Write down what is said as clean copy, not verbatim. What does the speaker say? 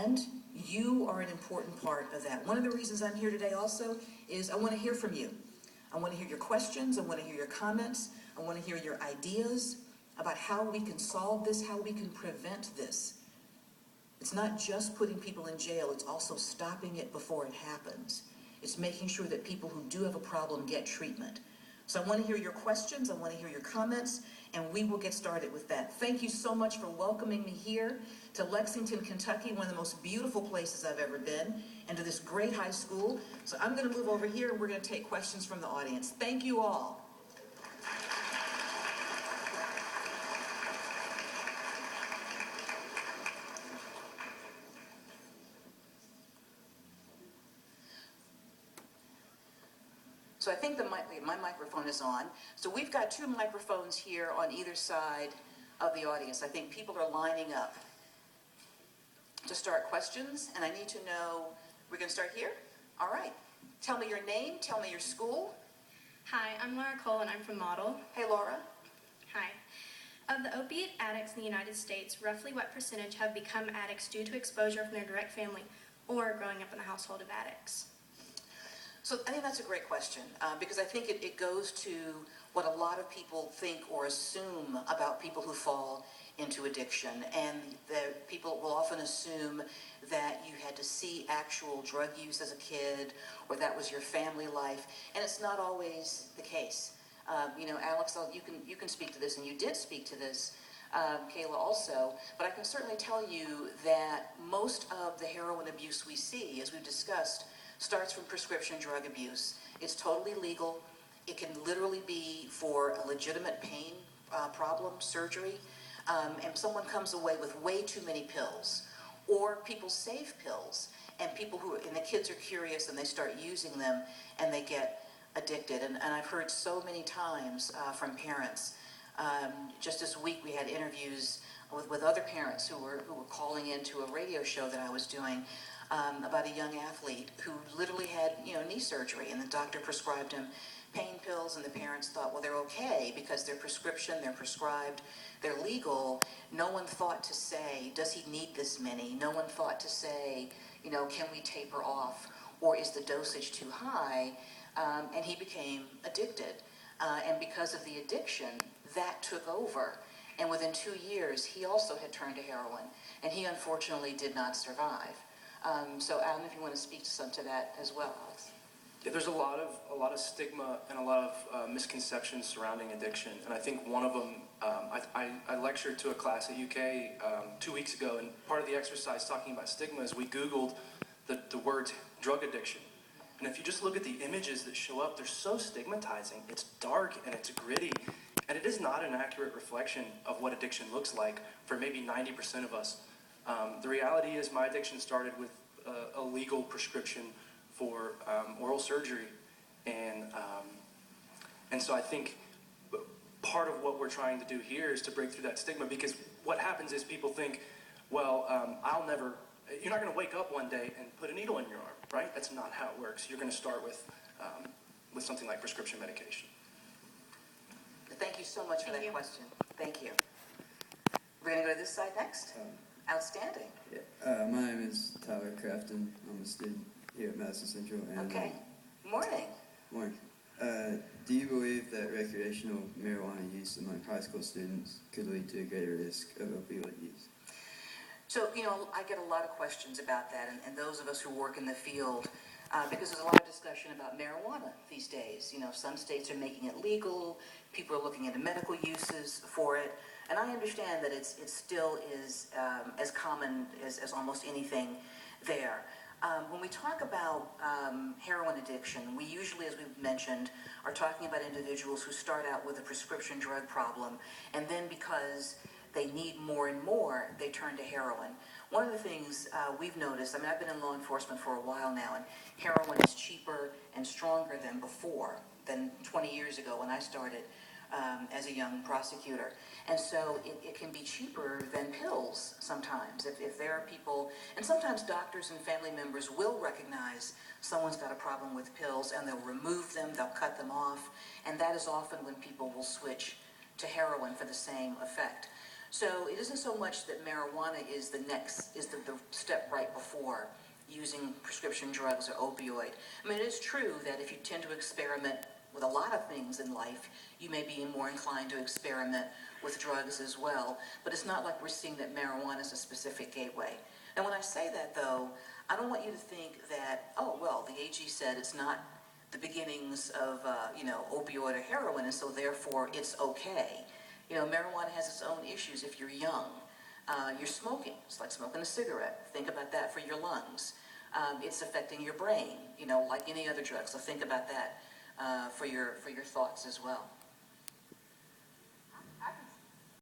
And you are an important part of that. One of the reasons I'm here today also is I want to hear from you. I want to hear your questions. I want to hear your comments. I want to hear your ideas about how we can solve this, how we can prevent this. It's not just putting people in jail, it's also stopping it before it happens. It's making sure that people who do have a problem get treatment. So I want to hear your questions, I want to hear your comments, and we will get started with that. Thank you so much for welcoming me here to Lexington, Kentucky, one of the most beautiful places I've ever been, and to this great high school. So I'm going to move over here and we're going to take questions from the audience. Thank you all. So I think my microphone is on. So we've got 2 microphones here on either side of the audience. I think people are lining up to start questions, and I need to know, we're going to start here? All right. Tell me your name, tell me your school. Hi, I'm Laura Cole, and I'm from Model. Hey, Laura. Hi. Of the opiate addicts in the United States, roughly what percentage have become addicts due to exposure from their direct family or growing up in a household of addicts? So I think that's a great question, because I think it goes to what a lot of people think or assume about people who fall into addiction. And people will often assume that you had to see actual drug use as a kid, or that was your family life, and it's not always the case. Alex, you can speak to this, and you did speak to this, Kayla also, but I can certainly tell you that most of the heroin abuse we see, as we've discussed, starts from prescription drug abuse. It's totally legal. It can literally be for a legitimate pain problem, surgery, and someone comes away with way too many pills, or people save pills, and the kids are curious and they start using them and they get addicted. And I've heard so many times from parents. Just this week we had interviews with other parents who were calling into a radio show that I was doing, about a young athlete who literally had, knee surgery, and the doctor prescribed him pain pills, and the parents thought, well, they're okay because they're prescription, they're prescribed, they're legal. No one thought to say, does he need this many? No one thought to say, can we taper off, or is the dosage too high? And he became addicted. And because of the addiction, that took over. And within 2 years, he also had turned to heroin, and he unfortunately did not survive. So I don't know if you want to speak to that as well, Alex. Yeah, there's a lot of stigma and a lot of misconceptions surrounding addiction, and I think one of them, I lectured to a class at UK 2 weeks ago, and part of the exercise talking about stigma is we Googled the words drug addiction, and if you just look at the images that show up, they're so stigmatizing. It's dark and it's gritty, and it is not an accurate reflection of what addiction looks like for maybe 90% of us. The reality is my addiction started with a legal prescription for oral surgery, and so I think part of what we're trying to do here is to break through that stigma, because what happens is people think, well, you're not going to wake up one day and put a needle in your arm, right? That's not how it works. You're going to start with something like prescription medication. Thank you so much for that question. Thank you. We're going to go to this side next. Outstanding. Yeah. My name is Tyler Crafton. I'm a student here at Madison Central. And, okay. Morning. Morning. Do you believe that recreational marijuana use among high school students could lead to a greater risk of opioid use? So, I get a lot of questions about that, and those of us who work in the field, because there's a lot of discussion about marijuana these days. Some states are making it legal. People are looking into medical uses for it. And I understand that it still is as common as almost anything there. When we talk about heroin addiction, we usually, as we've mentioned, are talking about individuals who start out with a prescription drug problem, and then because they need more and more, they turn to heroin. One of the things we've noticed, I've been in law enforcement for a while now, and heroin is cheaper and stronger than 20 years ago when I started as a young prosecutor. And so it can be cheaper than pills sometimes. If there are people, and sometimes doctors and family members will recognize someone's got a problem with pills, and they'll remove them, they'll cut them off, and that is often when people will switch to heroin for the same effect. So it isn't so much that marijuana is the step right using prescription drugs or opioid. I mean, it is true that if you tend to experiment with a lot of things in life, you may be more inclined to experiment with drugs as well. But it's not like we're seeing that marijuana is a specific gateway. And when I say that, though, I don't want you to think that, oh, well, the AG said it's not the beginnings of, opioid or heroin, and so therefore it's okay. You know, marijuana has its own issues if you're young. You're smoking. It's like smoking a cigarette. Think about that for your lungs. It's affecting your brain, like any other drug. So think about that for your thoughts as well.